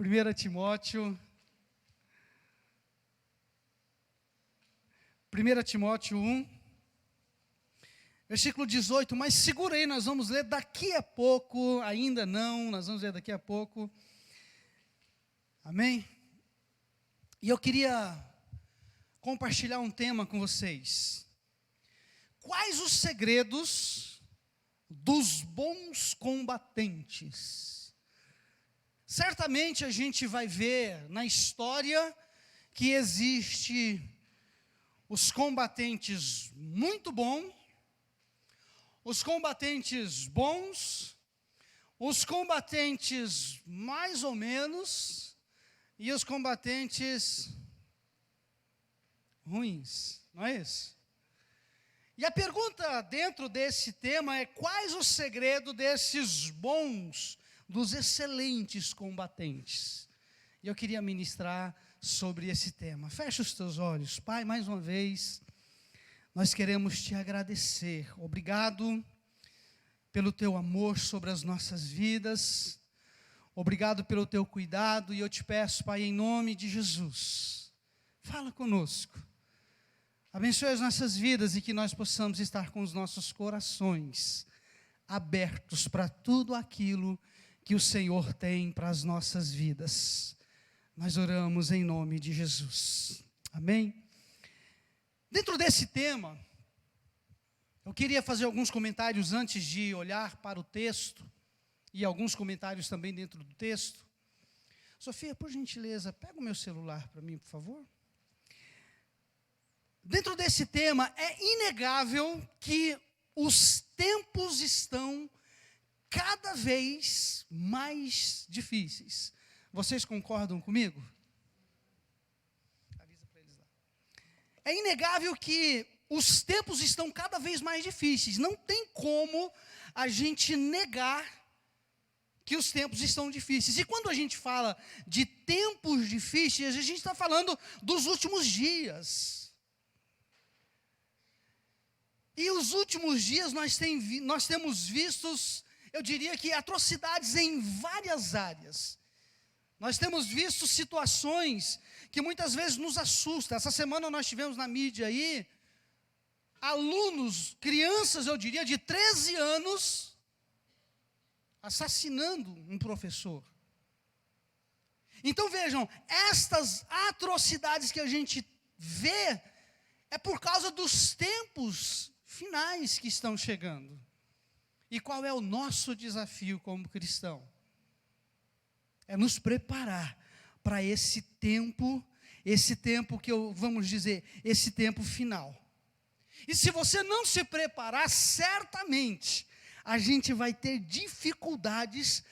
1 Timóteo. 1 Timóteo 1, versículo 18, mas segura aí, nós vamos ler daqui a pouco, ainda não, nós vamos ler daqui a pouco, amém? E eu queria compartilhar um tema com vocês. Quais os segredos dos bons combatentes? Certamente a gente vai ver na história que existe os combatentes muito bons, os combatentes bons, os combatentes mais ou menos e os combatentes ruins, não é isso? E a pergunta dentro desse tema é: quais os segredos desses bons, dos excelentes combatentes? E eu queria ministrar sobre esse tema. Fecha os teus olhos. Pai, mais uma vez, nós queremos te agradecer. Obrigado pelo teu amor sobre as nossas vidas. Obrigado pelo teu cuidado. E eu te peço, Pai, em nome de Jesus, fala conosco. Abençoe as nossas vidas e que nós possamos estar com os nossos corações abertos para tudo aquilo que o Senhor tem para as nossas vidas. Nós oramos em nome de Jesus. Amém? Dentro desse tema, eu queria fazer alguns comentários antes de olhar para o texto, e alguns comentários também dentro do texto. Sofia, por gentileza, pega o meu celular para mim, por favor. Dentro desse tema, é inegável que os tempos estão cada vez mais difíceis. Vocês concordam comigo? Avisa para eles lá. É inegável que os tempos estão cada vez mais difíceis. Não tem como a gente negar que os tempos estão difíceis. E quando a gente fala de tempos difíceis, a gente está falando dos últimos dias. E os últimos dias nós temos visto, eu diria que atrocidades em várias áreas. Nós temos visto situações que muitas vezes nos assustam. Essa semana nós tivemos na mídia aí, alunos, crianças, eu diria, de 13 anos, assassinando um professor. Então vejam, estas atrocidades que a gente vê, é por causa dos tempos finais que estão chegando. E qual é o nosso desafio como cristão? É nos preparar para esse tempo que vamos dizer, esse tempo final. E se você não se preparar, certamente a gente vai ter dificuldades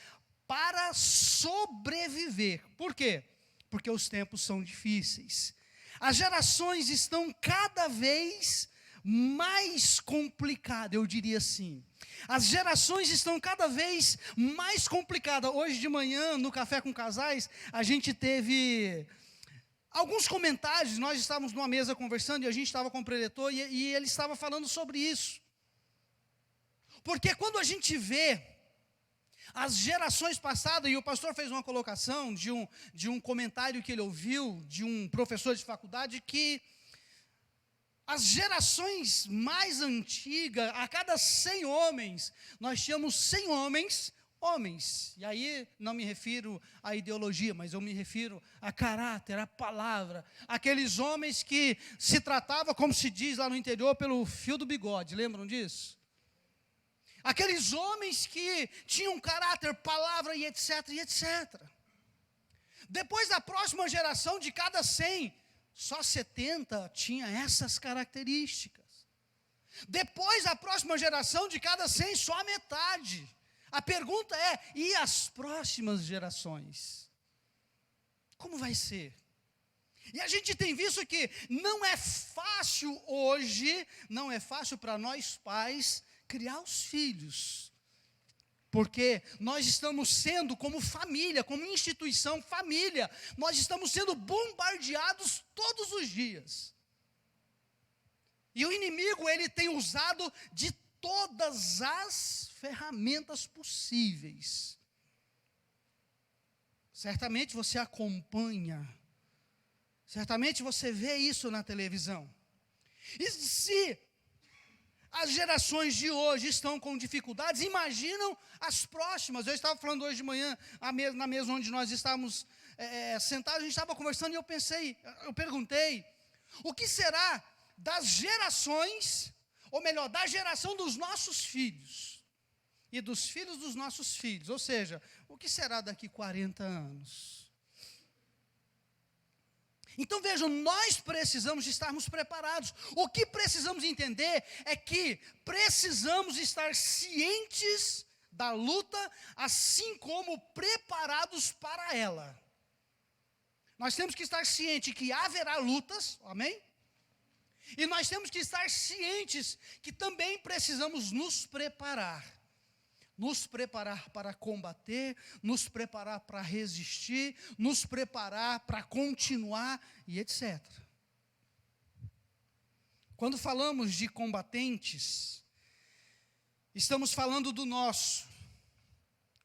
para sobreviver. Por quê? Porque os tempos são difíceis. As gerações estão cada vez mais complicadas, eu diria assim. As gerações estão cada vez mais complicadas. Hoje de manhã, no Café com Casais, a gente teve alguns comentários. Nós estávamos numa mesa conversando e a gente estava com o preletor e ele estava falando sobre isso. Porque quando a gente vê as gerações passadas, e o pastor fez uma colocação de um comentário que ele ouviu, de um professor de faculdade, que as gerações mais antigas, a cada 100 homens, nós tínhamos 100 homens. E aí não me refiro à ideologia, mas eu me refiro a caráter, a palavra. Aqueles homens que se tratavam, como se diz lá no interior, pelo fio do bigode. Lembram disso? Aqueles homens que tinham caráter, palavra e etc, e etc. Depois da próxima geração, de cada 100, só 70 tinha essas características. Depois da próxima geração, de cada 100, só a metade. A pergunta é: e as próximas gerações? Como vai ser? E a gente tem visto que não é fácil hoje, não é fácil para nós pais criar os filhos. Porque nós estamos sendo, como família, como instituição família, nós estamos sendo bombardeados todos os dias. E o inimigo, ele tem usado de todas as ferramentas possíveis. Certamente você acompanha, certamente você vê isso na televisão. E se as gerações de hoje estão com dificuldades, imaginam as próximas. Eu estava falando hoje de manhã, na mesa onde nós estávamos sentados, a gente estava conversando e eu perguntei, o que será das gerações, ou melhor, da geração dos nossos filhos, e dos filhos dos nossos filhos, ou seja, o que será daqui 40 anos? Então vejam, nós precisamos estarmos preparados. O que precisamos entender é que precisamos estar cientes da luta, assim como preparados para ela. Nós temos que estar cientes que haverá lutas, amém? E nós temos que estar cientes que também precisamos nos preparar para combater, nos preparar para resistir, nos preparar para continuar e etc. Quando falamos de combatentes, estamos falando do nosso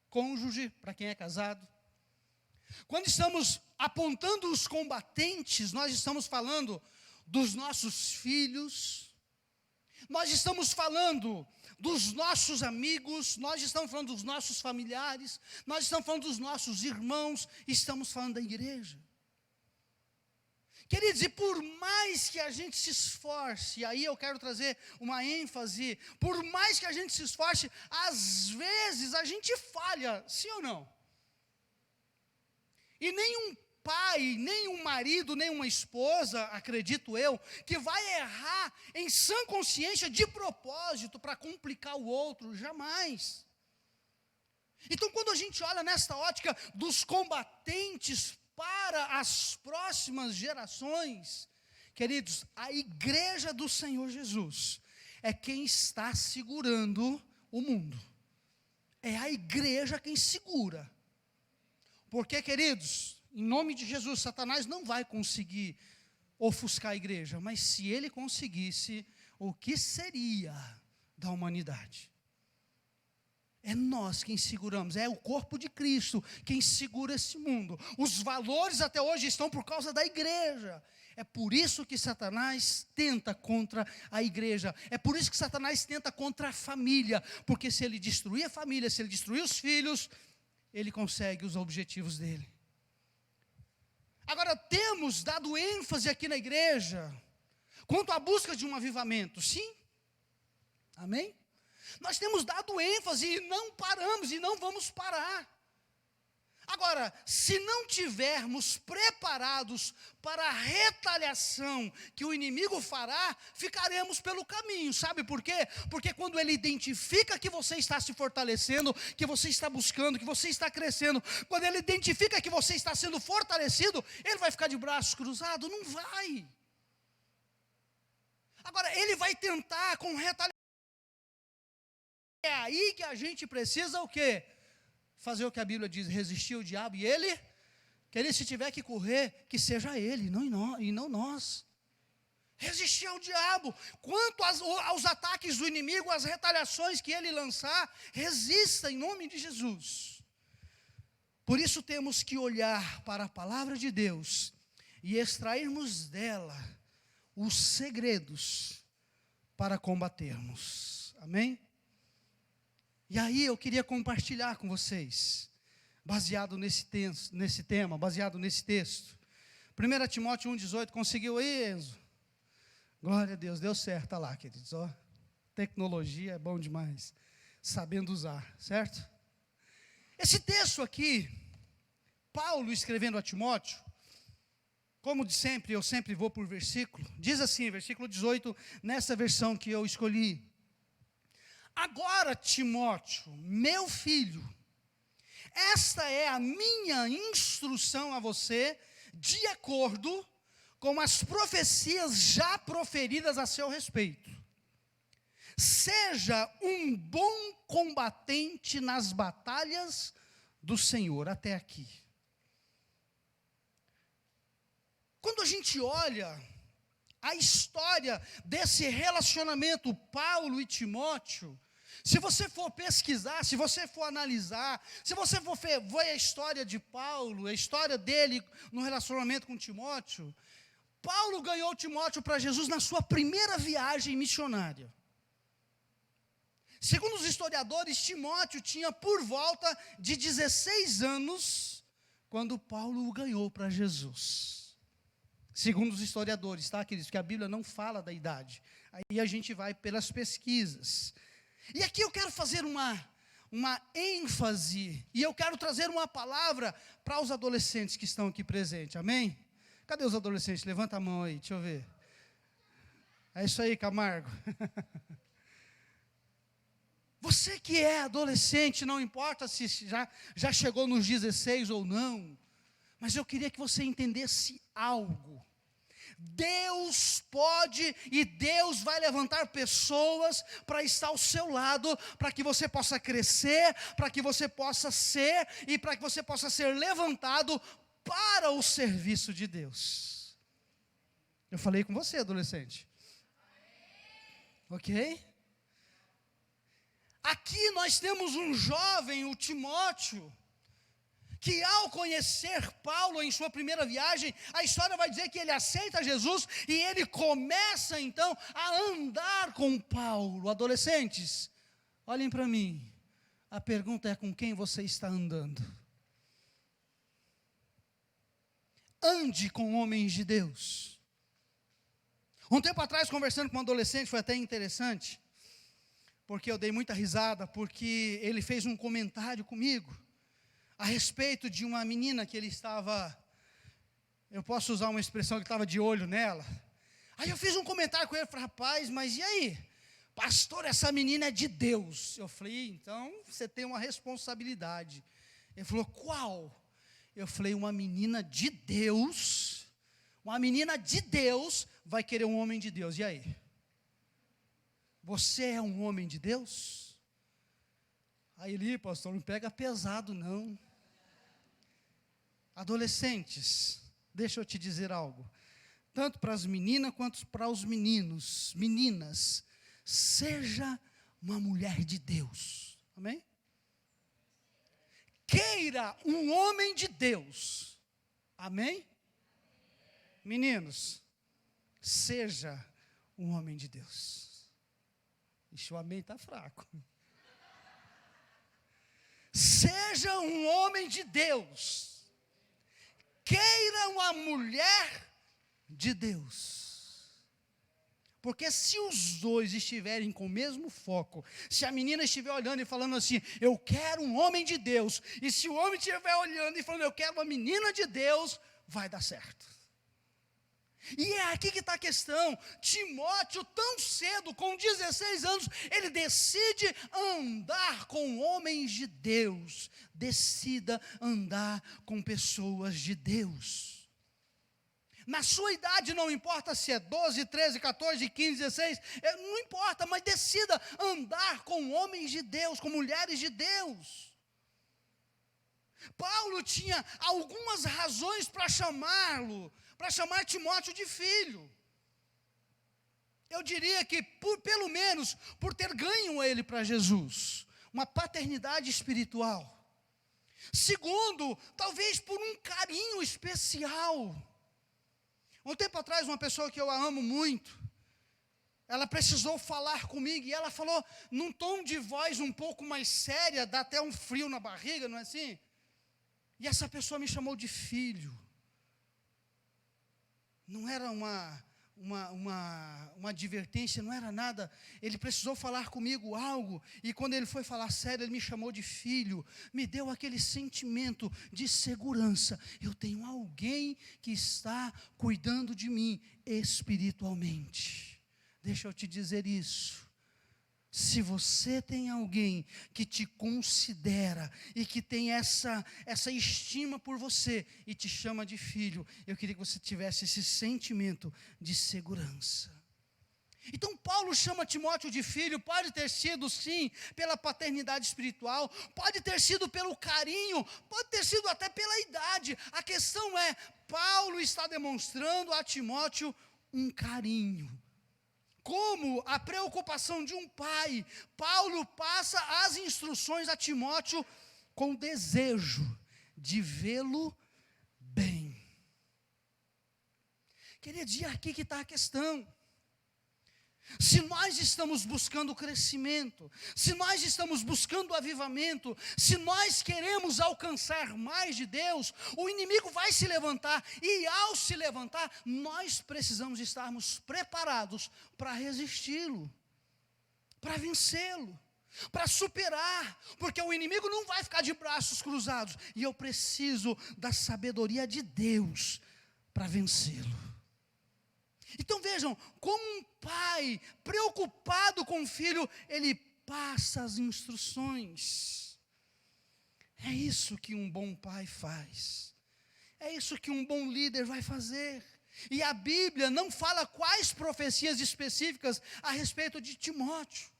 cônjuge, para quem é casado. Quando estamos apontando os combatentes, nós estamos falando dos nossos filhos, nós estamos falando dos nossos amigos, nós estamos falando dos nossos familiares, nós estamos falando dos nossos irmãos, estamos falando da igreja. Queridos, e por mais que a gente se esforce, e aí eu quero trazer uma ênfase, por mais que a gente se esforce, às vezes a gente falha, sim ou não? E nenhum pai, nem um marido, nem uma esposa, acredito eu, que vai errar em sã consciência de propósito para complicar o outro, jamais. Então, quando a gente olha nesta ótica dos combatentes para as próximas gerações, queridos, a igreja do Senhor Jesus é quem está segurando o mundo. É a igreja quem segura. Porque, queridos, em nome de Jesus, Satanás não vai conseguir ofuscar a igreja, mas se ele conseguisse, o que seria da humanidade? É nós quem seguramos, é o corpo de Cristo quem segura esse mundo. Os valores até hoje estão por causa da igreja. É por isso que Satanás tenta contra a igreja. É por isso que Satanás tenta contra a família. Porque se ele destruir a família, se ele destruir os filhos, ele consegue os objetivos dele. Agora, temos dado ênfase aqui na igreja quanto à busca de um avivamento, sim? Amém? Nós temos dado ênfase e não paramos e não vamos parar. Agora, se não tivermos preparados para a retaliação que o inimigo fará, ficaremos pelo caminho. Sabe por quê? Porque quando ele identifica que você está se fortalecendo, que você está buscando, que você está crescendo, quando ele identifica que você está sendo fortalecido, ele vai ficar de braços cruzados? Não vai. Agora, ele vai tentar com retaliação. É aí que a gente precisa o quê? Fazer o que a Bíblia diz, resistir ao diabo, e ele, que ele se tiver que correr, que seja ele, e não nós. Resistir ao diabo, quanto aos ataques do inimigo, às retaliações que ele lançar, resista em nome de Jesus. Por isso temos que olhar para a palavra de Deus, e extrairmos dela os segredos para combatermos, amém? E aí eu queria compartilhar com vocês, baseado nesse tema, baseado nesse texto. 1 Timóteo 1,18, conseguiu aí, Enzo? Glória a Deus, deu certo, está lá, queridos. Ó, tecnologia é bom demais, sabendo usar, certo? Esse texto aqui, Paulo escrevendo a Timóteo, como de sempre, eu sempre vou por versículo, diz assim, versículo 18, nessa versão que eu escolhi. Agora, Timóteo, meu filho, esta é a minha instrução a você, de acordo com as profecias já proferidas a seu respeito. Seja um bom combatente nas batalhas do Senhor, até aqui. Quando a gente olha a história desse relacionamento, Paulo e Timóteo, Se você for pesquisar, se você for analisar, se você for ver a história de Paulo, a história dele no relacionamento com Timóteo, Paulo ganhou Timóteo para Jesus na sua primeira viagem missionária. Segundo os historiadores, Timóteo tinha por volta de 16 anos quando Paulo o ganhou para Jesus. Segundo os historiadores, tá, queridos? Que a Bíblia não fala da idade. Aí a gente vai pelas pesquisas. E aqui eu quero fazer uma ênfase, e eu quero trazer uma palavra para os adolescentes que estão aqui presentes, amém? Cadê os adolescentes? Levanta a mão aí, deixa eu ver. É isso aí, Camargo. Você que é adolescente, não importa se já chegou nos 16 ou não, mas eu queria que você entendesse algo. Deus pode e Deus vai levantar pessoas para estar ao seu lado, para que você possa crescer, para que você possa ser e para que você possa ser levantado para o serviço de Deus. Eu falei com você, adolescente. Ok? Aqui nós temos um jovem, o Timóteo, que ao conhecer Paulo em sua primeira viagem, a história vai dizer que ele aceita Jesus e ele começa então a andar com Paulo. Adolescentes, olhem para mim, a pergunta é: com quem você está andando? Ande com homens de Deus. Um tempo atrás, conversando com um adolescente, foi até interessante, porque eu dei muita risada, porque ele fez um comentário comigo a respeito de uma menina que ele estava, eu posso usar uma expressão, que estava de olho nela. Aí eu fiz um comentário com ele, falei: rapaz, mas e aí? Pastor, essa menina é de Deus. Eu falei: então você tem uma responsabilidade. Ele falou: qual? Eu falei: uma menina de Deus vai querer um homem de Deus. E aí? Você é um homem de Deus? Aí ele: pastor, não pega pesado não. Adolescentes, deixa eu te dizer algo, tanto para as meninas quanto para os meninos, meninas, seja uma mulher de Deus, amém? Queira um homem de Deus, amém? Meninos, seja um homem de Deus. Ixi, o amém está fraco. Seja um homem de Deus. Queira uma mulher de Deus. Porque se os dois estiverem com o mesmo foco, se a menina estiver olhando e falando assim: eu quero um homem de Deus, e se o homem estiver olhando e falando: eu quero uma menina de Deus, vai dar certo. E é aqui que está a questão. Timóteo, tão cedo, com 16 anos, ele decide andar com homens de Deus. Decida andar com pessoas de Deus. Na sua idade, não importa se é 12, 13, 14, 15, 16, não importa, mas decida andar com homens de Deus, com mulheres de Deus. Paulo tinha algumas razões para chamar Timóteo de filho. Eu diria que, pelo menos, por ter ganho ele para Jesus, uma paternidade espiritual. Segundo, talvez por um carinho especial. Um tempo atrás, uma pessoa que eu amo muito, ela precisou falar comigo, e ela falou num tom de voz um pouco mais séria, dá até um frio na barriga, não é assim? E essa pessoa me chamou de filho. Não era uma advertência, não era nada. Ele precisou falar comigo algo, e quando ele foi falar sério, ele me chamou de filho. Me deu aquele sentimento de segurança. Eu tenho alguém que está cuidando de mim espiritualmente. Deixa eu te dizer isso. Se você tem alguém que te considera e que tem essa estima por você e te chama de filho, eu queria que você tivesse esse sentimento de segurança. Então Paulo chama Timóteo de filho. Pode ter sido sim pela paternidade espiritual, pode ter sido pelo carinho, pode ter sido até pela idade. A questão é, Paulo está demonstrando a Timóteo um carinho. como a preocupação de um pai, Paulo passa as instruções a Timóteo com desejo de vê-lo bem. Queridos, e aqui que está a questão. Se nós estamos buscando crescimento, se nós estamos buscando avivamento, se nós queremos alcançar mais de Deus, o inimigo vai se levantar, e ao se levantar, nós precisamos estarmos preparados para resisti-lo, para vencê-lo, para superar, porque o inimigo não vai ficar de braços cruzados, e eu preciso da sabedoria de Deus para vencê-lo. Então vejam, como um pai preocupado com o filho, ele passa as instruções. É isso que um bom pai faz. É isso que um bom líder vai fazer. E a Bíblia não fala quais profecias específicas a respeito de Timóteo.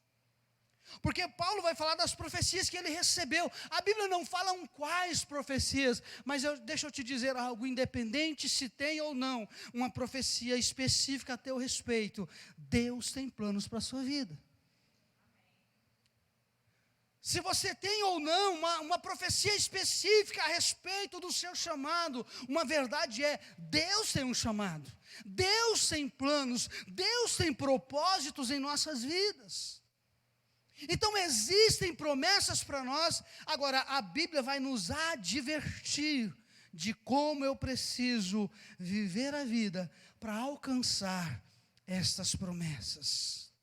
Porque Paulo vai falar das profecias que ele recebeu. A Bíblia não fala quais profecias, mas deixa eu te dizer algo, independente se tem ou não uma profecia específica a teu respeito, Deus tem planos para a sua vida. Se você tem ou não uma profecia específica a respeito do seu chamado, uma verdade é, Deus tem um chamado, Deus tem planos, Deus tem propósitos em nossas vidas. Então existem promessas para nós, agora a Bíblia vai nos advertir de como eu preciso viver a vida para alcançar estas promessas.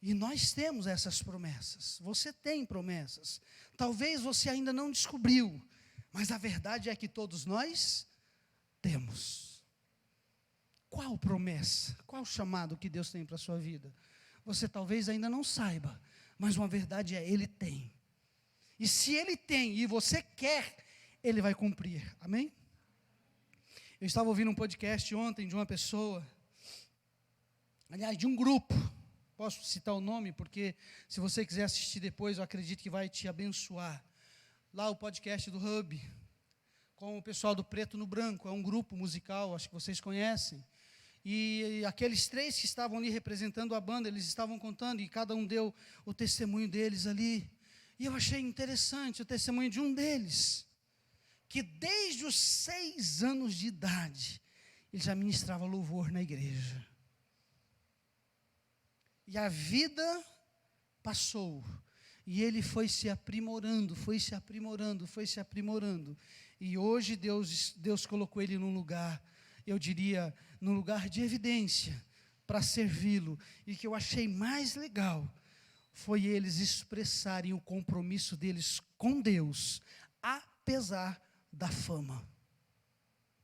E nós temos essas promessas, você tem promessas, talvez você ainda não descobriu, mas a verdade é que todos nós temos. Qual promessa, qual chamado que Deus tem para a sua vida? Você talvez ainda não saiba, mas uma verdade é, Ele tem. E se Ele tem e você quer, Ele vai cumprir, amém? Eu estava ouvindo um podcast ontem de uma pessoa, aliás, de um grupo, posso citar o nome, porque se você quiser assistir depois, eu acredito que vai te abençoar. Lá o podcast do Hub, com o pessoal do Preto no Branco, é um grupo musical, acho que vocês conhecem. E aqueles 3 que estavam ali representando a banda, eles estavam contando, e cada um deu o testemunho deles ali. E eu achei interessante o testemunho de um deles, que desde os 6 anos de idade, ele já ministrava louvor na igreja. E a vida passou, e ele foi se aprimorando, foi se aprimorando, foi se aprimorando. E hoje Deus colocou ele num lugar, eu diria, num lugar de evidência, para servi-lo. E que eu achei mais legal, foi eles expressarem o compromisso deles com Deus, apesar da fama.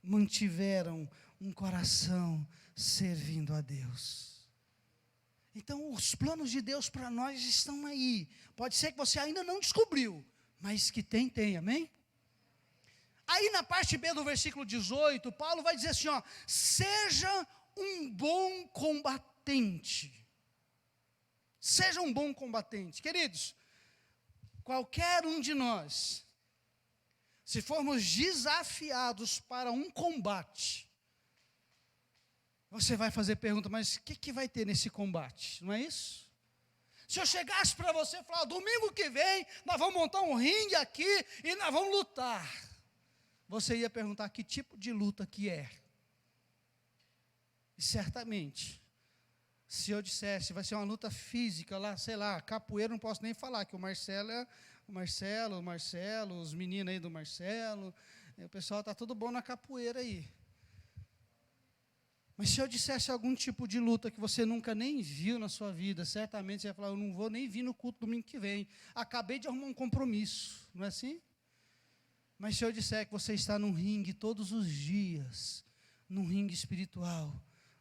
Mantiveram um coração servindo a Deus. Então, os planos de Deus para nós estão aí. Pode ser que você ainda não descobriu, mas que tem, amém? Aí na parte B do versículo 18, Paulo vai dizer assim, ó, seja um bom combatente. Seja um bom combatente. Queridos, qualquer um de nós, se formos desafiados para um combate, você vai fazer pergunta, mas o que vai ter nesse combate? Não é isso? Se eu chegasse para você e falar, domingo que vem, nós vamos montar um ringue aqui e nós vamos lutar. Você ia perguntar que tipo de luta que é. E certamente, se eu dissesse, vai ser uma luta física lá, sei lá, capoeira, não posso nem falar, que o Marcelo, os meninos aí do Marcelo, o pessoal está tudo bom na capoeira aí. Mas se eu dissesse algum tipo de luta que você nunca nem viu na sua vida, certamente você ia falar, eu não vou nem vir no culto domingo que vem. Acabei de arrumar um compromisso, não é assim? Mas se eu disser que você está num ringue todos os dias, num ringue espiritual,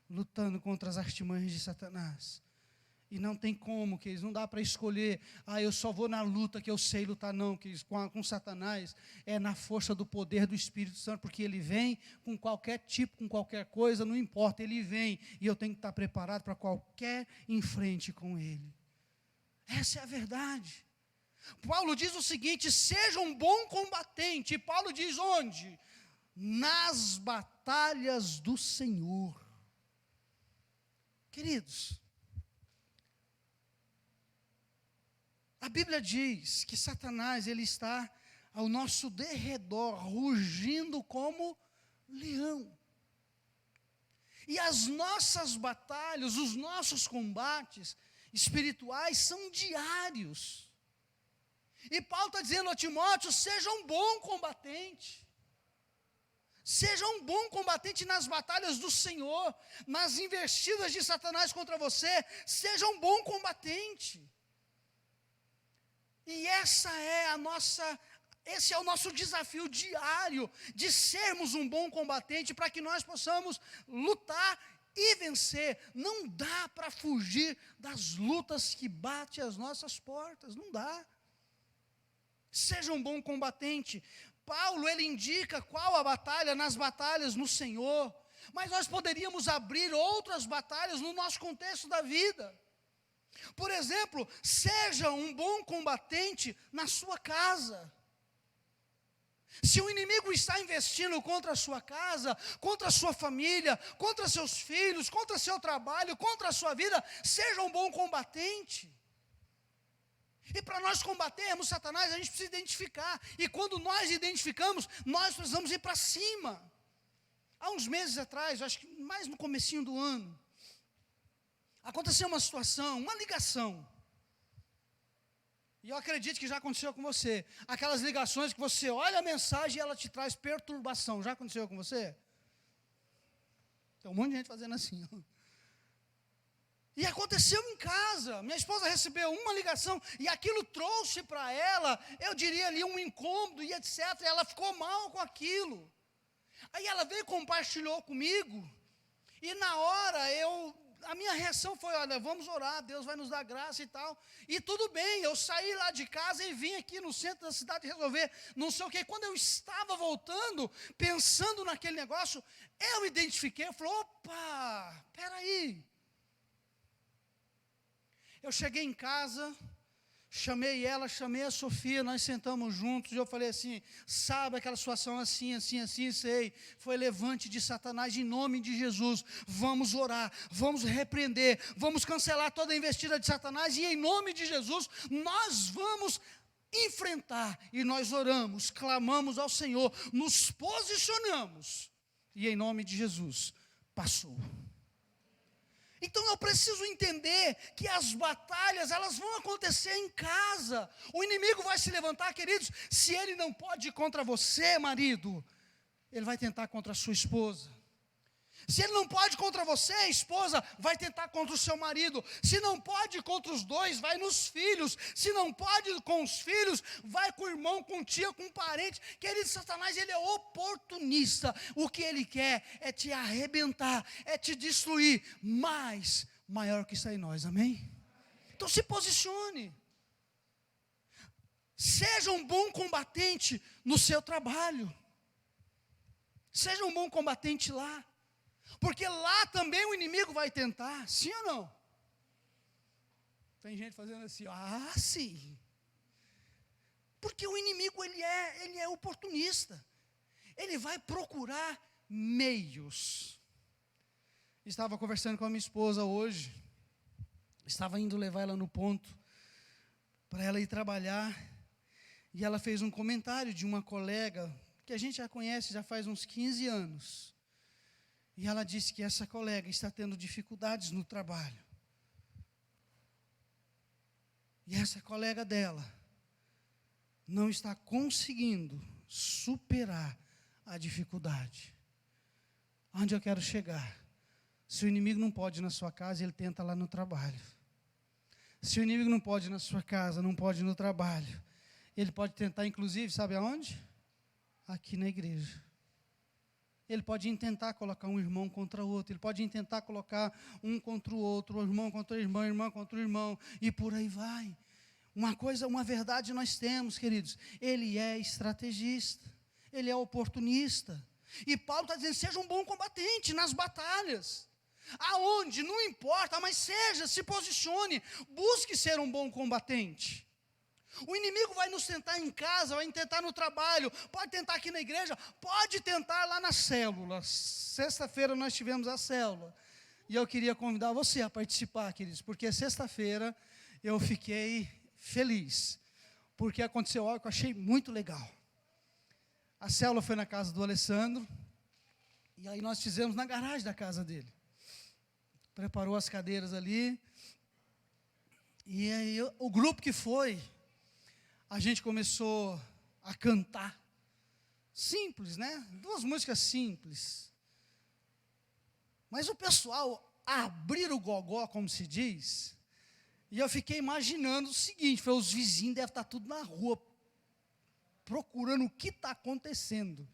lutando contra as artimanhas de Satanás, e não tem como, que não dá para escolher, eu só vou na luta que eu sei lutar, não, que com Satanás é na força do poder do Espírito Santo, porque ele vem com qualquer tipo, com qualquer coisa, não importa, ele vem, e eu tenho que estar preparado para qualquer enfrente com ele. Essa é a verdade. Paulo diz o seguinte, seja um bom combatente. E Paulo diz onde? Nas batalhas do Senhor. Queridos, a Bíblia diz que Satanás, ele está ao nosso derredor, rugindo como leão. E as nossas batalhas, os nossos combates espirituais são diários. E Paulo está dizendo a Timóteo, seja um bom combatente. Seja um bom combatente nas batalhas do Senhor, nas investidas de Satanás contra você, seja um bom combatente. E esse é o nosso desafio diário, de sermos um bom combatente, para que nós possamos lutar e vencer. Não dá para fugir das lutas que batem às nossas portas, não dá. Seja um bom combatente. Paulo, ele indica qual a batalha nas batalhas no Senhor, mas nós poderíamos abrir outras batalhas no nosso contexto da vida. Por exemplo, seja um bom combatente na sua casa. Se o inimigo está investindo contra a sua casa, contra a sua família, contra seus filhos, contra seu trabalho, contra a sua vida, seja um bom combatente. E para nós combatermos Satanás, a gente precisa identificar. E quando nós identificamos, nós precisamos ir para cima. Há uns meses atrás, acho que mais no comecinho do ano, aconteceu uma situação, uma ligação. E eu acredito que já aconteceu com você. Aquelas ligações que você olha a mensagem e ela te traz perturbação. Já aconteceu com você? Tem um monte de gente fazendo assim. E aconteceu em casa. Minha esposa recebeu uma ligação e aquilo trouxe para ela, eu diria ali, um incômodo e etc. E ela ficou mal com aquilo. Aí ela veio e compartilhou comigo. E na hora a minha reação foi, olha, vamos orar, Deus vai nos dar graça e tal. E tudo bem, eu saí lá de casa e vim aqui no centro da cidade resolver não sei o quê. Quando eu estava voltando, pensando naquele negócio, eu identifiquei, eu falei, opa, peraí. Eu cheguei em casa, chamei ela, chamei a Sofia, nós sentamos juntos, e eu falei assim, sabe aquela situação assim, sei, foi levante de Satanás em nome de Jesus, vamos orar, vamos repreender, vamos cancelar toda a investida de Satanás, e em nome de Jesus, nós vamos enfrentar, e nós oramos, clamamos ao Senhor, nos posicionamos, e em nome de Jesus, passou. Então eu preciso entender que as batalhas, elas vão acontecer em casa. O inimigo vai se levantar, queridos, se ele não pode ir contra você, marido, ele vai tentar contra a sua esposa. Se ele não pode contra você, esposa, vai tentar contra o seu marido. Se não pode contra os dois, vai nos filhos. Se não pode com os filhos, vai com o irmão, com o tio, com o parente. Querido, Satanás, ele é oportunista. O que ele quer é te arrebentar, é te destruir. Mas maior que está em nós, amém? Então se posicione. Seja um bom combatente no seu trabalho. Seja um bom combatente lá. Porque lá também o inimigo vai tentar, sim ou não? Tem gente fazendo assim, sim. Porque o inimigo, ele é oportunista. Ele vai procurar meios. Estava conversando com a minha esposa hoje, estava indo levar ela no ponto, para ela ir trabalhar, e ela fez um comentário de uma colega, que a gente já conhece já faz uns 15 anos, e ela disse que essa colega está tendo dificuldades no trabalho. E essa colega dela não está conseguindo superar a dificuldade. Onde eu quero chegar? Se o inimigo não pode ir na sua casa, ele tenta lá no trabalho. Se o inimigo não pode ir na sua casa, não pode ir no trabalho, ele pode tentar, inclusive, sabe aonde? Aqui na igreja. Ele pode intentar colocar um irmão contra o outro, ele pode intentar colocar um contra o outro, o irmão contra o irmão, irmã contra o irmão, e por aí vai. Uma verdade nós temos, queridos, ele é estrategista, ele é oportunista. E Paulo está dizendo, seja um bom combatente nas batalhas. Aonde, não importa, mas se posicione, busque ser um bom combatente. O inimigo vai nos tentar em casa, vai tentar no trabalho, pode tentar aqui na igreja, pode tentar lá na célula. Sexta-feira nós tivemos a célula. E eu queria convidar você a participar, queridos, porque sexta-feira eu fiquei feliz, porque aconteceu algo que eu achei muito legal. A célula foi na casa do Alessandro, e aí nós fizemos na garagem da casa dele. Preparou as cadeiras ali, e aí o grupo que foi, a gente começou a cantar. Simples, né? 2 músicas simples. Mas o pessoal abrir o gogó, como se diz, e eu fiquei imaginando o seguinte, os vizinhos devem estar tudo na rua, procurando o que está acontecendo.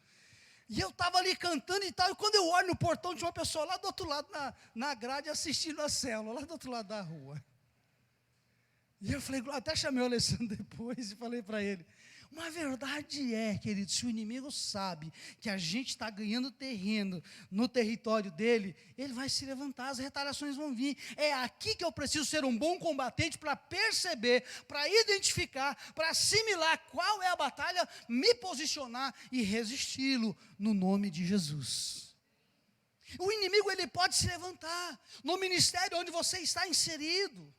E eu estava ali cantando e tal, e quando eu olho no portão, tinha uma pessoa lá do outro lado, na grade, assistindo a célula, lá do outro lado da rua. E eu falei, até chamei o Alessandro depois e falei para ele, uma verdade é, querido, se o inimigo sabe que a gente está ganhando terreno no território dele, ele vai se levantar, as retaliações vão vir. É aqui que eu preciso ser um bom combatente para perceber, para identificar, para assimilar qual é a batalha, me posicionar e resisti-lo no nome de Jesus. O inimigo, ele pode se levantar no ministério onde você está inserido.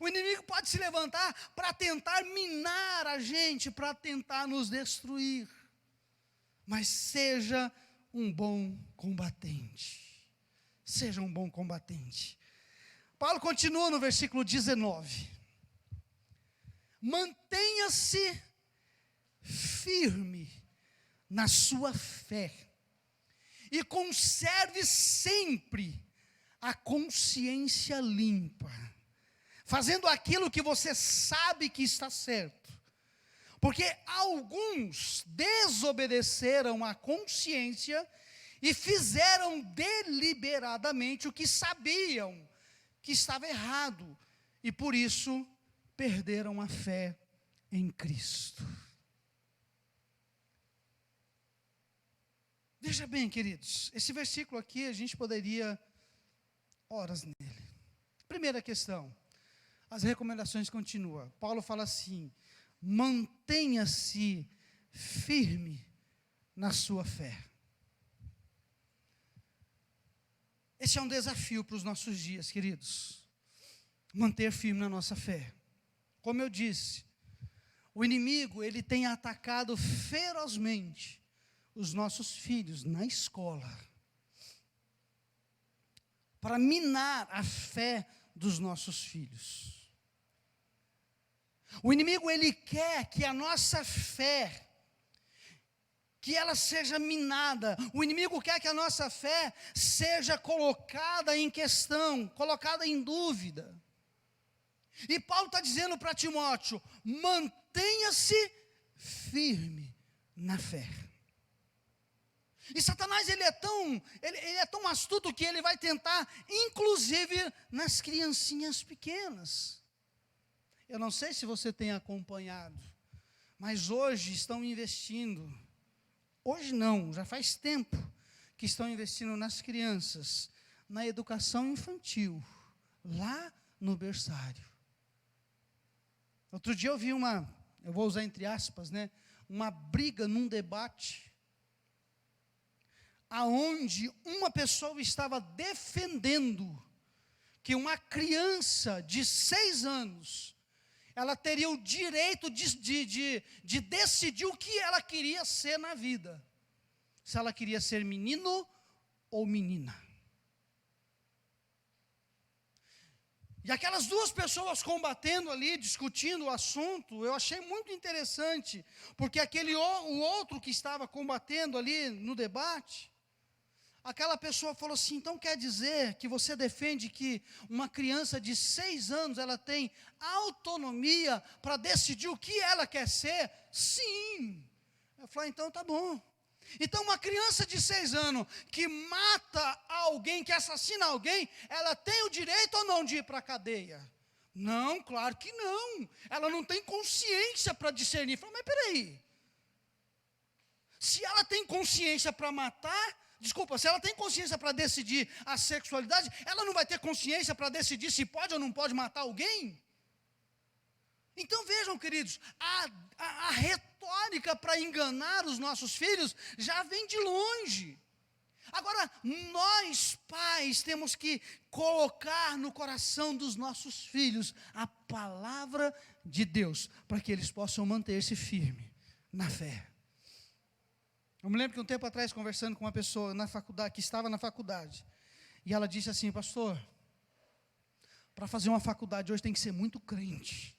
O inimigo pode se levantar para tentar minar a gente, para tentar nos destruir. Mas seja um bom combatente. Seja um bom combatente. Paulo continua no versículo 19. Mantenha-se firme na sua fé e conserve sempre a consciência limpa, fazendo aquilo que você sabe que está certo. Porque alguns desobedeceram à consciência e fizeram deliberadamente o que sabiam que estava errado, e por isso perderam a fé em Cristo. Veja bem, queridos, esse versículo aqui a gente poderia horas nele. Primeira questão. As recomendações continuam. Paulo fala assim, mantenha-se firme na sua fé. Esse é um desafio para os nossos dias, queridos. Manter firme na nossa fé. Como eu disse, o inimigo, ele tem atacado ferozmente os nossos filhos na escola, para minar a fé dos nossos filhos. O inimigo, ele quer que a nossa fé, que ela seja minada. O inimigo quer que a nossa fé seja colocada em questão, colocada em dúvida. E Paulo está dizendo para Timóteo, mantenha-se firme na fé. E Satanás, ele é tão astuto que ele vai tentar, inclusive nas criancinhas pequenas. Eu não sei se você tem acompanhado, mas hoje estão investindo, hoje não, já faz tempo que estão investindo nas crianças, na educação infantil, lá no berçário. Outro dia eu vi eu vou usar entre aspas, uma briga num debate, aonde uma pessoa estava defendendo que uma criança de 6 anos, ela teria o direito de decidir o que ela queria ser na vida. Se ela queria ser menino ou menina. E aquelas 2 pessoas combatendo ali, discutindo o assunto, eu achei muito interessante, porque o outro que estava combatendo ali no debate, aquela pessoa falou assim, então quer dizer que você defende que uma criança de 6 anos, ela tem autonomia para decidir o que ela quer ser? Sim. Eu falei, então tá bom. Então uma criança de 6 anos que mata alguém, que assassina alguém, ela tem o direito ou não de ir para a cadeia? Não, claro que não. Ela não tem consciência para discernir. Eu falei, mas peraí. Se ela tem consciência para matar, se ela tem consciência para decidir a sexualidade, ela não vai ter consciência para decidir se pode ou não pode matar alguém? Então vejam, queridos, a retórica para enganar os nossos filhos já vem de longe. Agora, nós pais temos que colocar no coração dos nossos filhos a palavra de Deus, para que eles possam manter-se firmes na fé. Eu me lembro que um tempo atrás, conversando com uma pessoa na faculdade, que estava na faculdade, e ela disse assim: pastor, para fazer uma faculdade hoje tem que ser muito crente,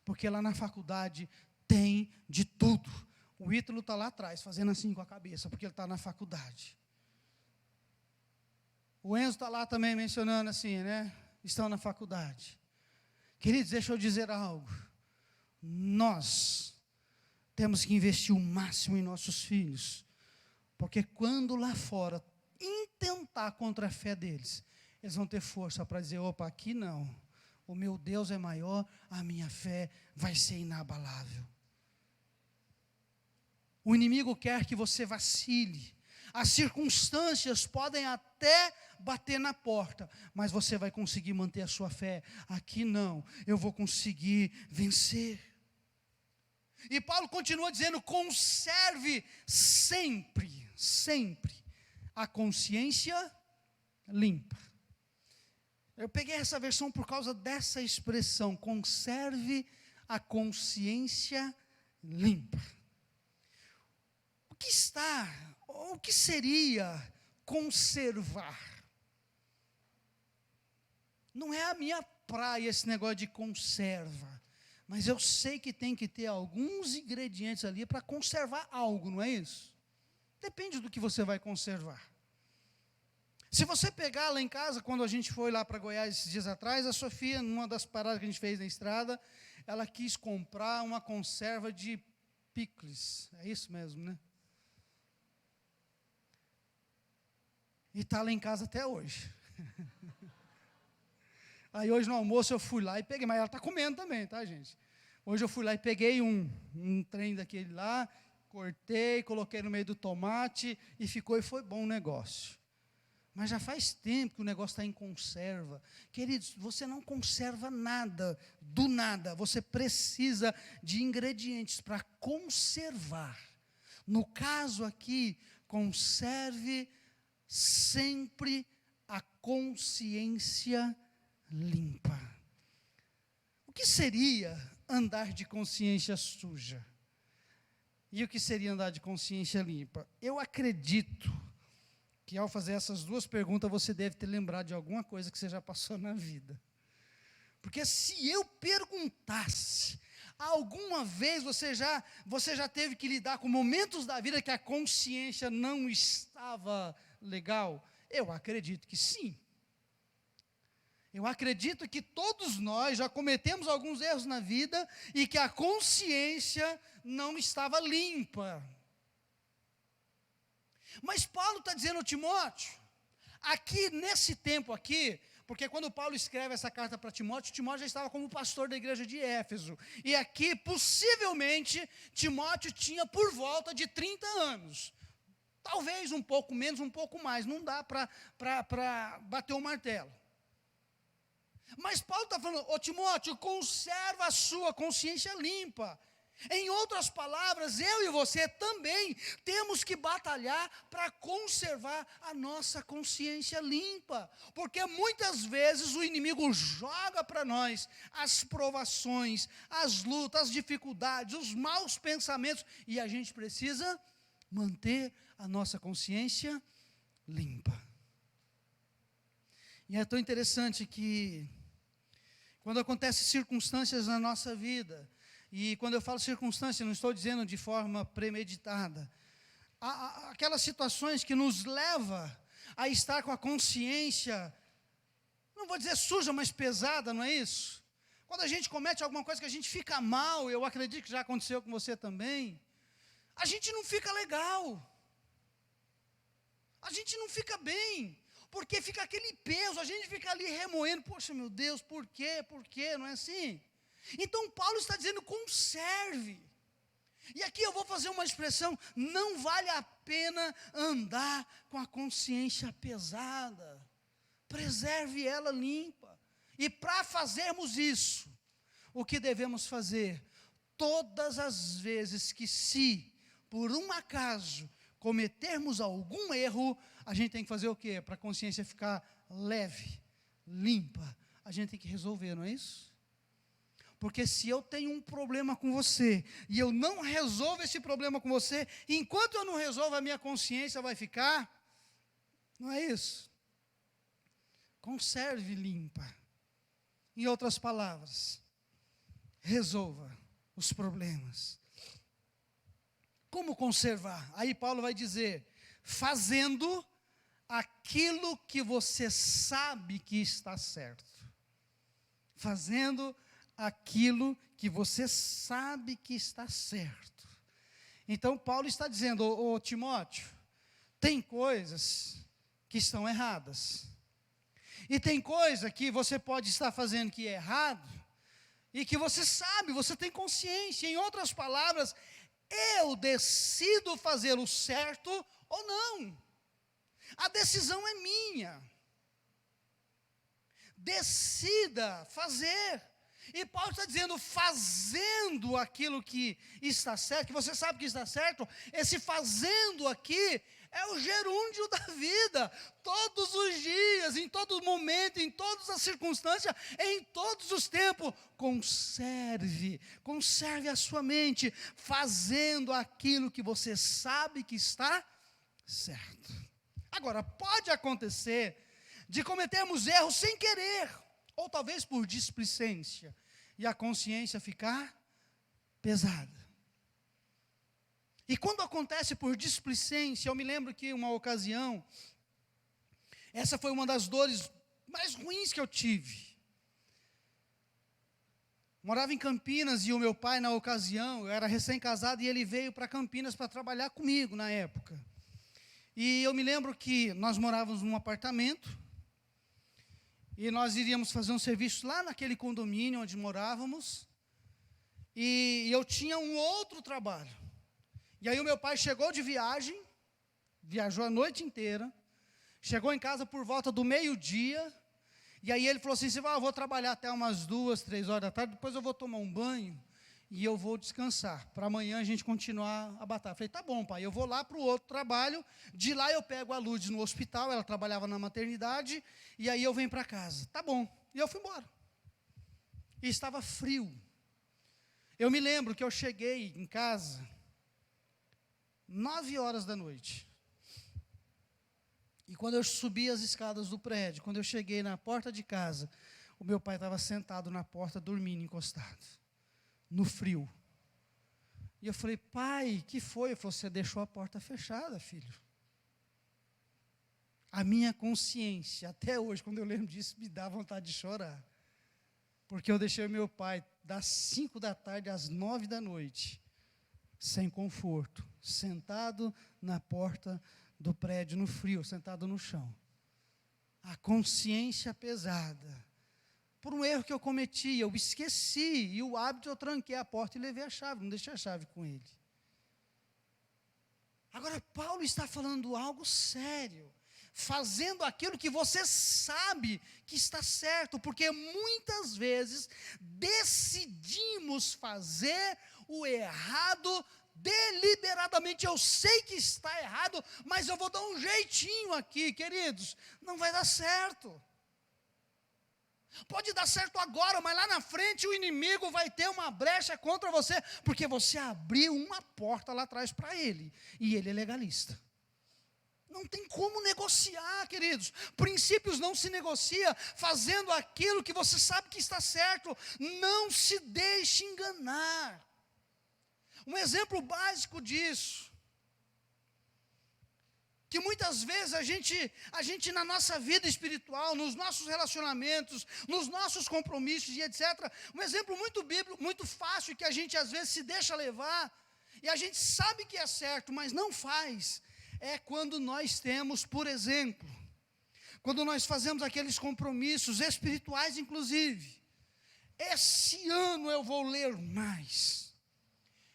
porque lá na faculdade tem de tudo. O Ítalo está lá atrás, fazendo assim com a cabeça, porque ele está na faculdade. O Enzo está lá também mencionando assim, né? Estão na faculdade. Queridos, deixa eu dizer algo. Nós temos que investir o máximo em nossos filhos, porque quando lá fora intentar contra a fé deles, eles vão ter força para dizer: opa, aqui não, o meu Deus é maior, a minha fé vai ser inabalável. O inimigo quer que você vacile, as circunstâncias podem até bater na porta, mas você vai conseguir manter a sua fé. Aqui não, eu vou conseguir vencer. E Paulo continua dizendo: conserve sempre, sempre a consciência limpa. Eu peguei essa versão por causa dessa expressão: conserve a consciência limpa. O que seria conservar? Não é a minha praia esse negócio de conserva, mas eu sei que tem que ter alguns ingredientes ali para conservar algo, não é isso? Depende do que você vai conservar. Se você pegar lá em casa, quando a gente foi lá para Goiás esses dias atrás, a Sofia, numa das paradas que a gente fez na estrada, ela quis comprar uma conserva de picles, é isso mesmo, né? E está lá em casa até hoje. Aí hoje no almoço eu fui lá e peguei, mas ela está comendo também, tá, gente? Hoje eu fui lá e peguei um trem daquele lá, cortei, coloquei no meio do tomate e foi bom o negócio. Mas já faz tempo que o negócio está em conserva. Queridos, você não conserva nada, do nada. Você precisa de ingredientes para conservar. No caso aqui, conserve sempre a consciência limpa. O que seria andar de consciência suja? E o que seria andar de consciência limpa? Eu acredito que ao fazer essas duas perguntas, você deve ter lembrado de alguma coisa que você já passou na vida. Porque se eu perguntasse, alguma vez você já teve que lidar com momentos da vida que a consciência não estava legal? Eu acredito que sim. Eu acredito que todos nós já cometemos alguns erros na vida e que a consciência não estava limpa. Mas Paulo está dizendo a Timóteo, aqui nesse tempo aqui, porque quando Paulo escreve essa carta para Timóteo, Timóteo já estava como pastor da igreja de Éfeso. E aqui, possivelmente, Timóteo tinha por volta de 30 anos. Talvez um pouco menos, um pouco mais. Não dá para bater o martelo. Mas Paulo está falando: ô Timóteo, conserva a sua consciência limpa. Em outras palavras, eu e você também temos que batalhar para conservar a nossa consciência limpa, porque muitas vezes o inimigo joga para nós as provações, as lutas, as dificuldades, os maus pensamentos, e a gente precisa manter a nossa consciência limpa. E é tão interessante que quando acontecem circunstâncias na nossa vida, e quando eu falo circunstância, não estou dizendo de forma premeditada, aquelas situações que nos levam a estar com a consciência, não vou dizer suja, mas pesada, não é isso? Quando a gente comete alguma coisa que a gente fica mal, eu acredito que já aconteceu com você também, a gente não fica legal, a gente não fica bem, porque fica aquele peso, a gente fica ali remoendo: poxa, meu Deus, por quê, não é assim? Então Paulo está dizendo: conserve. E aqui eu vou fazer uma expressão: não vale a pena andar com a consciência pesada, preserve ela limpa. E para fazermos isso, o que devemos fazer? Todas as vezes que, se por um acaso cometermos algum erro, a gente tem que fazer o quê? Para a consciência ficar leve, limpa, a gente tem que resolver, não é isso? Porque se eu tenho um problema com você, e eu não resolvo esse problema com você, enquanto eu não resolvo, a minha consciência vai ficar, não é isso? Conserve limpa. Em outras palavras, resolva os problemas. Como conservar? Aí Paulo vai dizer, fazendo aquilo que você sabe que está certo. Fazendo aquilo que você sabe que está certo. Então Paulo está dizendo, ô Timóteo, tem coisas que estão erradas. E tem coisa que você pode estar fazendo que é errado, e que você sabe, você tem consciência. Em outras palavras, eu decido fazer o certo ou não. A decisão é minha. Decida fazer. E Paulo está dizendo, fazendo aquilo que está certo, que você sabe que está certo, esse fazendo aqui é o gerúndio da vida, todos os dias, em todo momento, em todas as circunstâncias, em todos os tempos, conserve a sua mente, fazendo aquilo que você sabe que está certo. Agora, pode acontecer de cometermos erros sem querer, ou talvez por displicência, e a consciência ficar pesada. E quando acontece por displicência, eu me lembro que uma ocasião, essa foi uma das dores mais ruins que eu tive. Morava em Campinas e o meu pai, na ocasião, eu era recém-casado e ele veio para Campinas para trabalhar comigo na época. E eu me lembro que nós morávamos num apartamento, e nós iríamos fazer um serviço lá naquele condomínio onde morávamos, e eu tinha um outro trabalho. E aí o meu pai chegou de viagem, viajou a noite inteira, chegou em casa por volta do meio-dia, e aí ele falou assim, eu vou trabalhar até umas 2, 3 horas da tarde, depois eu vou tomar um banho, e eu vou descansar, para amanhã a gente continuar a batalha. Falei, tá bom pai, eu vou lá para o outro trabalho, de lá eu pego a Lourdes no hospital, ela trabalhava na maternidade, e aí eu venho para casa. Tá bom, e eu fui embora. E estava frio. Eu me lembro que eu cheguei em casa, 9 horas da noite. E quando eu subi as escadas do prédio, quando eu cheguei na porta de casa, o meu pai estava sentado na porta, dormindo, encostado, no frio. E eu falei, pai, que foi? Ele falou, você deixou a porta fechada, filho. A minha consciência, até hoje, quando eu lembro disso, me dá vontade de chorar. Porque eu deixei meu pai das 5 da tarde às 9 da noite, sem conforto, sentado na porta do prédio, no frio, sentado no chão. A consciência pesada, por um erro que eu cometi, eu esqueci, e o hábito eu tranquei a porta e levei a chave, não deixei a chave com ele. Agora, Paulo está falando algo sério, fazendo aquilo que você sabe que está certo, porque muitas vezes decidimos fazer o errado deliberadamente. Eu sei que está errado, mas eu vou dar um jeitinho aqui, queridos, não vai dar certo. Pode dar certo agora, mas lá na frente o inimigo vai ter uma brecha contra você, porque você abriu uma porta lá atrás para ele, e ele é legalista. Não tem como negociar, queridos. Princípios não se negocia fazendo aquilo que você sabe que está certo. Não se deixe enganar. Um exemplo básico disso, que muitas vezes a gente na nossa vida espiritual, nos nossos relacionamentos, nos nossos compromissos e etc. Um exemplo muito bíblico, muito fácil, que a gente às vezes se deixa levar, e a gente sabe que é certo, mas não faz, é quando nós temos, por exemplo, quando nós fazemos aqueles compromissos espirituais, inclusive, esse ano eu vou ler mais,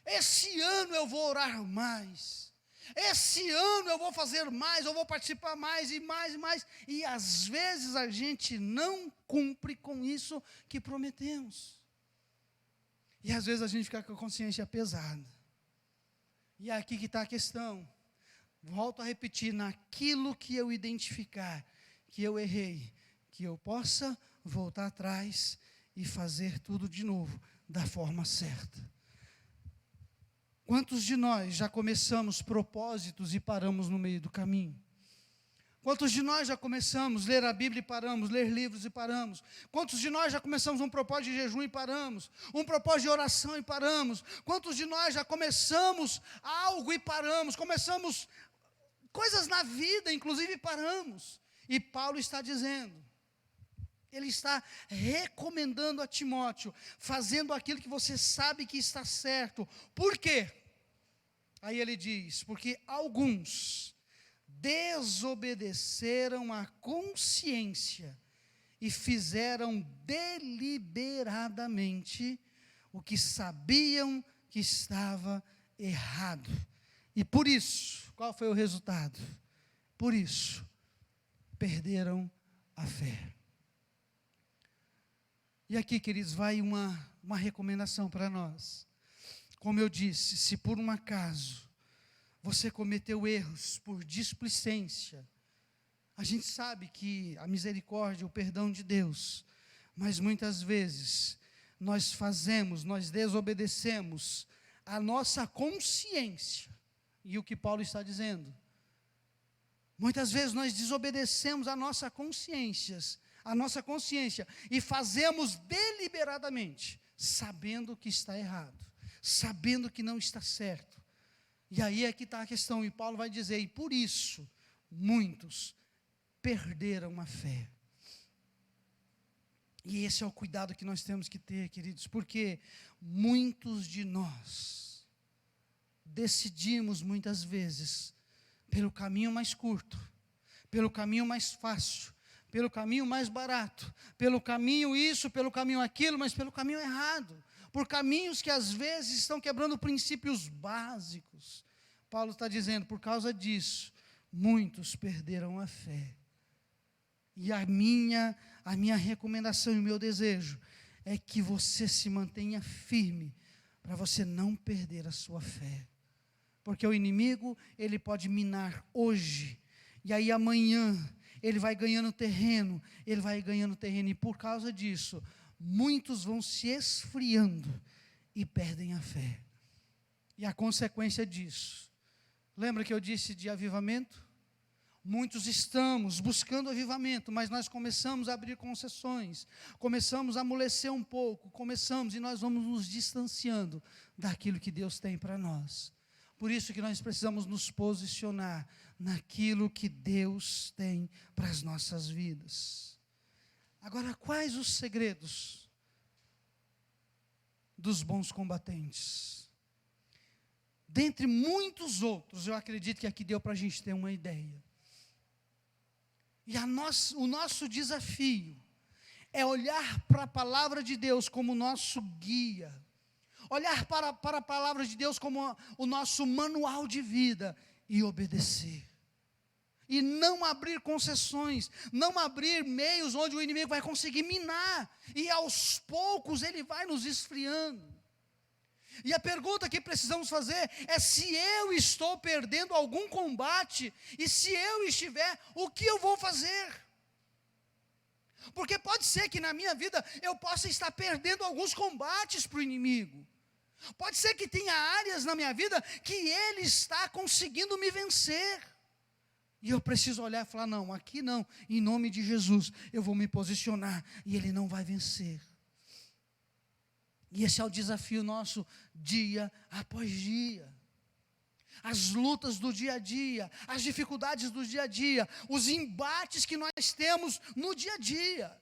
esse ano eu vou orar mais, esse ano eu vou fazer mais, eu vou participar mais e mais e mais, e às vezes a gente não cumpre com isso que prometemos, e às vezes a gente fica com a consciência pesada, e é aqui que está a questão. volto a repetir, naquilo que eu identificar que eu errei, que eu possa voltar atrás e fazer tudo de novo, da forma certa. Quantos de nós já começamos propósitos e paramos no meio do caminho? Quantos de nós já começamos a ler a Bíblia e paramos, ler livros e paramos? Quantos de nós já começamos um propósito de jejum e paramos? Um propósito de oração e paramos? Quantos de nós já começamos algo e paramos? Começamos coisas na vida, inclusive e paramos. E Paulo está dizendo, ele está recomendando a Timóteo, fazendo aquilo que você sabe que está certo. Por quê? Aí ele diz, porque alguns desobedeceram à consciência e fizeram deliberadamente o que sabiam que estava errado. E por isso, qual foi o resultado? Por isso, perderam a fé. E aqui, queridos, vai uma recomendação para nós. Como eu disse, se por um acaso você cometeu erros por displicência, a gente sabe que a misericórdia, o perdão de Deus, mas muitas vezes nós desobedecemos a nossa consciência. E o que Paulo está dizendo? Muitas vezes nós desobedecemos a nossa consciência e fazemos deliberadamente, sabendo que está errado, sabendo que não está certo. E aí é que está a questão, e Paulo vai dizer, e por isso, muitos perderam a fé. E esse é o cuidado que nós temos que ter, queridos, porque muitos de nós decidimos muitas vezes pelo caminho mais curto, pelo caminho mais fácil, pelo caminho mais barato, pelo caminho isso, pelo caminho aquilo, mas pelo caminho errado, por caminhos que às vezes estão quebrando princípios básicos. Paulo está dizendo, por causa disso, muitos perderam a fé. E a minha recomendação e o meu desejo é que você se mantenha firme, para você não perder a sua fé. Porque o inimigo, ele pode minar hoje, e aí amanhã, ele vai ganhando terreno, e por causa disso, muitos vão se esfriando e perdem a fé. E a consequência disso, lembra que eu disse de avivamento? Muitos estamos buscando avivamento, mas nós começamos a abrir concessões, começamos a amolecer um pouco, e nós vamos nos distanciando daquilo que Deus tem para nós. Por isso que nós precisamos nos posicionar naquilo que Deus tem para as nossas vidas. Agora, quais os segredos dos bons combatentes? Dentre muitos outros, eu acredito que aqui deu para a gente ter uma ideia. E o nosso desafio é olhar para a palavra de Deus como nosso guia, olhar para a palavra de Deus como o nosso manual de vida e obedecer. E não abrir concessões, não abrir meios onde o inimigo vai conseguir minar, e aos poucos ele vai nos esfriando. E a pergunta que precisamos fazer é se eu estou perdendo algum combate, e se eu estiver, o que eu vou fazer? Porque pode ser que na minha vida eu possa estar perdendo alguns combates para o inimigo. Pode ser que tenha áreas na minha vida que ele está conseguindo me vencer. E eu preciso olhar e falar, não, aqui não, em nome de Jesus, eu vou me posicionar e ele não vai vencer. E esse é o desafio nosso, dia após dia. As lutas do dia a dia, as dificuldades do dia a dia, os embates que nós temos no dia a dia.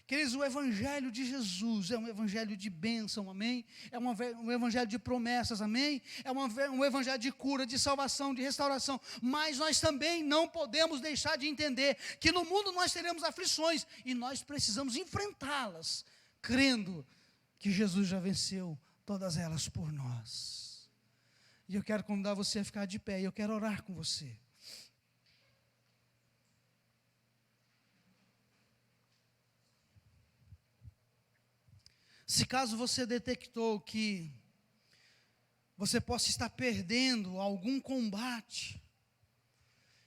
Queridos, o Evangelho de Jesus é um Evangelho de bênção, amém? É um Evangelho de promessas, amém? É um Evangelho de cura, de salvação, de restauração. Mas nós também não podemos deixar de entender que no mundo nós teremos aflições e nós precisamos enfrentá-las, crendo que Jesus já venceu todas elas por nós. E eu quero convidar você a ficar de pé, e eu quero orar com você. Se caso você detectou que você possa estar perdendo algum combate,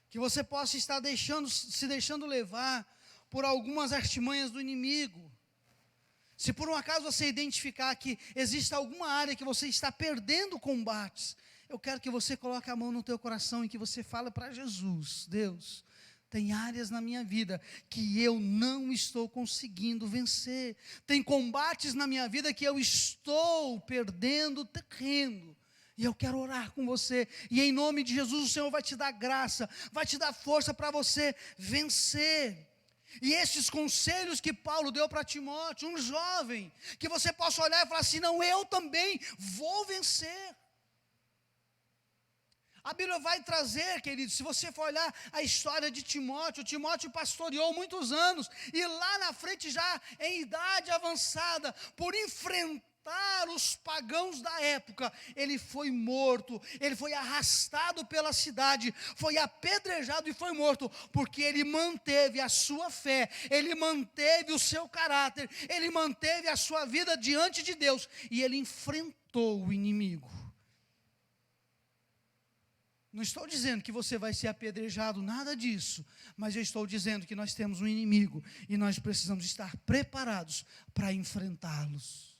que você possa estar se deixando levar por algumas artimanhas do inimigo. Se por um acaso você identificar que existe alguma área que você está perdendo combates, eu quero que você coloque a mão no teu coração e que você fale para Jesus: Deus, tem áreas na minha vida que eu não estou conseguindo vencer. Tem combates na minha vida que eu estou perdendo terreno. E eu quero orar com você. E em nome de Jesus o Senhor vai te dar graça, vai te dar força para você vencer. E esses conselhos que Paulo deu para Timóteo, um jovem, que você possa olhar e falar assim: não, eu também vou vencer. A Bíblia vai trazer, querido, se você for olhar a história de Timóteo, Timóteo pastoreou muitos anos, e lá na frente, já em idade avançada, por enfrentar os pagãos da época, ele foi morto, ele foi arrastado pela cidade, foi apedrejado e foi morto, porque ele manteve a sua fé, ele manteve o seu caráter, ele manteve a sua vida diante de Deus, e ele enfrentou o inimigo. Não estou dizendo que você vai ser apedrejado, nada disso, mas eu estou dizendo que nós temos um inimigo, e nós precisamos estar preparados para enfrentá-los.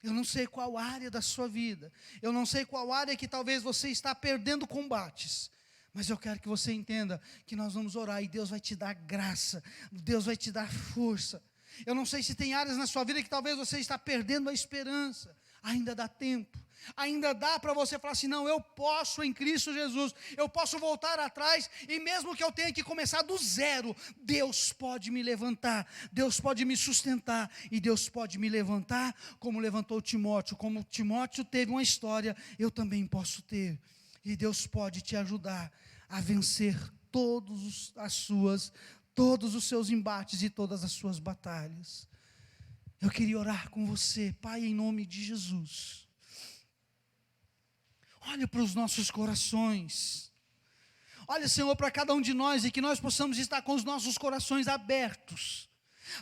Eu não sei qual área da sua vida, eu não sei qual área que talvez você está perdendo combates, mas eu quero que você entenda que nós vamos orar e Deus vai te dar graça, Deus vai te dar força. Eu não sei se tem áreas na sua vida que talvez você está perdendo a esperança, ainda dá tempo. Ainda dá para você falar assim: não, eu posso em Cristo Jesus, eu posso voltar atrás, e mesmo que eu tenha que começar do zero, Deus pode me levantar, Deus pode me sustentar, e Deus pode me levantar, como levantou Timóteo. Como Timóteo teve uma história, eu também posso ter, e Deus pode te ajudar a vencer todos os seus embates e todas as suas batalhas. Eu queria orar com você, Pai, em nome de Jesus. Olha para os nossos corações. Olha, Senhor, para cada um de nós, e que nós possamos estar com os nossos corações abertos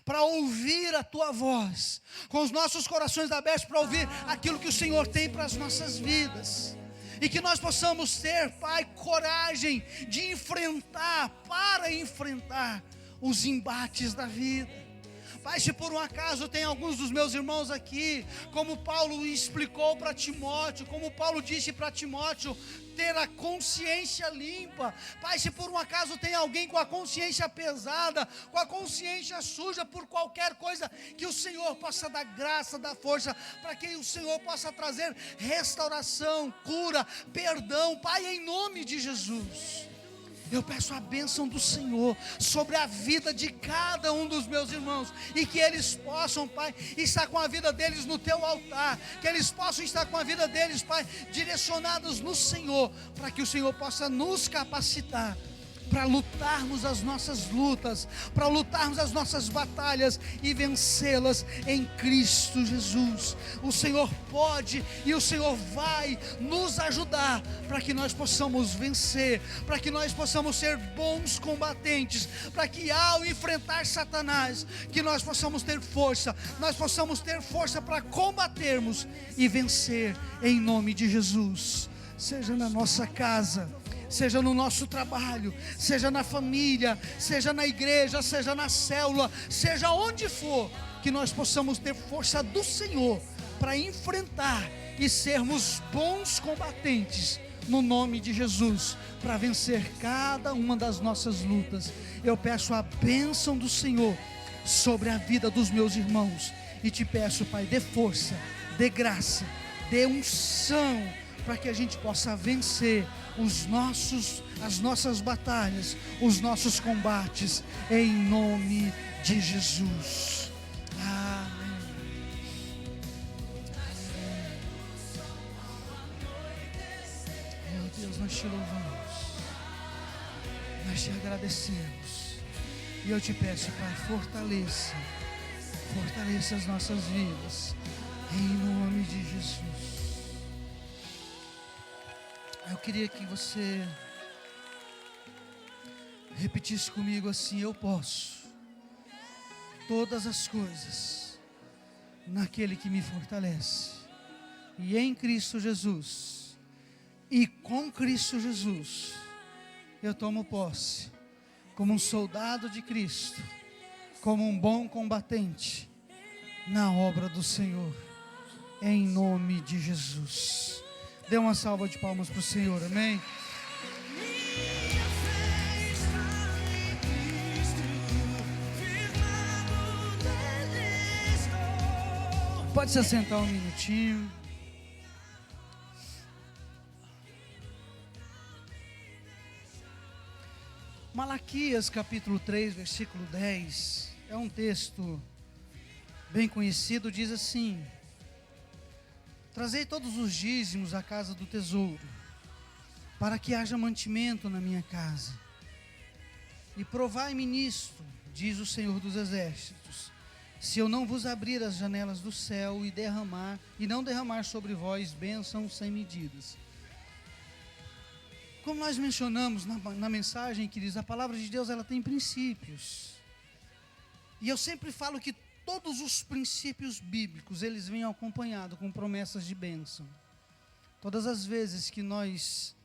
para ouvir a Tua voz, com os nossos corações abertos para ouvir aquilo que o Senhor tem para as nossas vidas, e que nós possamos ter, Pai, coragem de para enfrentar os embates da vida. Pai, se por um acaso tem alguns dos meus irmãos aqui, como Paulo explicou para Timóteo, como Paulo disse para Timóteo, ter a consciência limpa. Pai, se por um acaso tem alguém com a consciência pesada, com a consciência suja por qualquer coisa, que o Senhor possa dar graça, dar força, para que o Senhor possa trazer restauração, cura, perdão. Pai, em nome de Jesus, eu peço a bênção do Senhor sobre a vida de cada um dos meus irmãos, e que eles possam, Pai, estar com a vida deles no Teu altar, que eles possam estar com a vida deles, Pai, direcionados no Senhor, para que o Senhor possa nos capacitar para lutarmos as nossas lutas, para lutarmos as nossas batalhas e vencê-las em Cristo Jesus. O Senhor pode e o Senhor vai nos ajudar para que nós possamos vencer, para que nós possamos ser bons combatentes, para que ao enfrentar Satanás, que nós possamos ter força, para combatermos e vencer em nome de Jesus. Seja na nossa casa, seja no nosso trabalho, seja na família, seja na igreja, seja na célula, seja onde for, que nós possamos ter força do Senhor para enfrentar e sermos bons combatentes no nome de Jesus, para vencer cada uma das nossas lutas. Eu peço a bênção do Senhor sobre a vida dos meus irmãos, e te peço, Pai, dê força, dê graça, dê unção, para que a gente possa vencer as nossas batalhas, os nossos combates, em nome de Jesus. Amém. Oh Deus, nós te louvamos, nós te agradecemos, e eu te peço, Pai, fortaleça as nossas vidas, em nome de Jesus. Eu queria que você repetisse comigo assim: eu posso todas as coisas naquele que me fortalece. e em Cristo Jesus, e com Cristo Jesus, eu tomo posse, como um soldado de Cristo, como um bom combatente, na obra do Senhor, em nome de Jesus. Dê uma salva de palmas para o Senhor, amém? Pode se assentar um minutinho. Malaquias capítulo 3, versículo 10, é um texto bem conhecido, diz assim: trazei todos os dízimos à casa do tesouro, para que haja mantimento na minha casa, e provai-me nisto, diz o Senhor dos Exércitos, se eu não vos abrir as janelas do céu e não derramar sobre vós bênçãos sem medidas. Como nós mencionamos na mensagem, queridos, a palavra de Deus, ela tem princípios. E eu sempre falo que todos os princípios bíblicos, eles vêm acompanhados com promessas de bênção. Todas as vezes que nós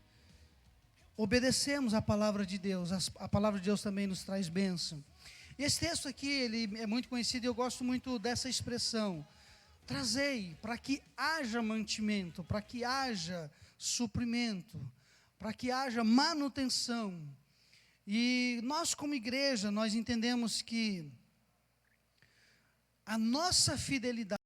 obedecemos a palavra de Deus, a palavra de Deus também nos traz bênção. E esse texto aqui, ele é muito conhecido e eu gosto muito dessa expressão. Trazei para que haja mantimento, para que haja suprimento, para que haja manutenção. E nós como igreja, nós entendemos que a nossa fidelidade